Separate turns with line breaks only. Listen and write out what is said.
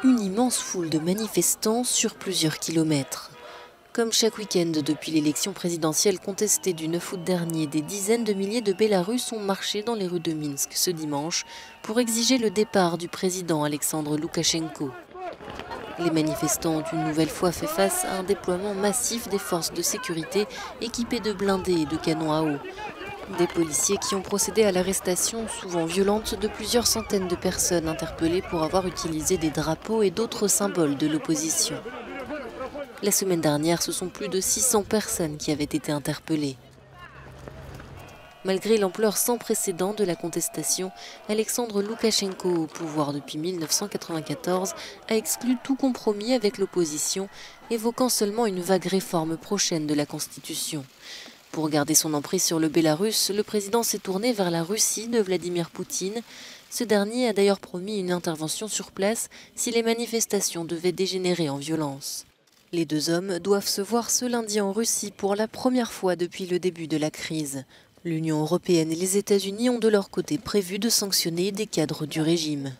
Une immense foule de manifestants sur plusieurs kilomètres. Comme chaque week-end depuis l'élection présidentielle contestée du 9 août dernier, des dizaines de milliers de Bélarusses ont marché dans les rues de Minsk ce dimanche pour exiger le départ du président Alexandre Loukachenko. Les manifestants ont une nouvelle fois fait face à un déploiement massif des forces de sécurité équipées de blindés et de canons à eau. Des policiers qui ont procédé à l'arrestation, souvent violente, de plusieurs centaines de personnes interpellées pour avoir utilisé des drapeaux et d'autres symboles de l'opposition. La semaine dernière, ce sont plus de 600 personnes qui avaient été interpellées. Malgré l'ampleur sans précédent de la contestation, Alexandre Loukachenko, au pouvoir depuis 1994, a exclu tout compromis avec l'opposition, évoquant seulement une vague réforme prochaine de la Constitution. Pour garder son emprise sur le Bélarus, le président s'est tourné vers la Russie de Vladimir Poutine. Ce dernier a d'ailleurs promis une intervention sur place si les manifestations devaient dégénérer en violence. Les deux hommes doivent se voir ce lundi en Russie pour la première fois depuis le début de la crise. L'Union européenne et les États-Unis ont de leur côté prévu de sanctionner des cadres du régime.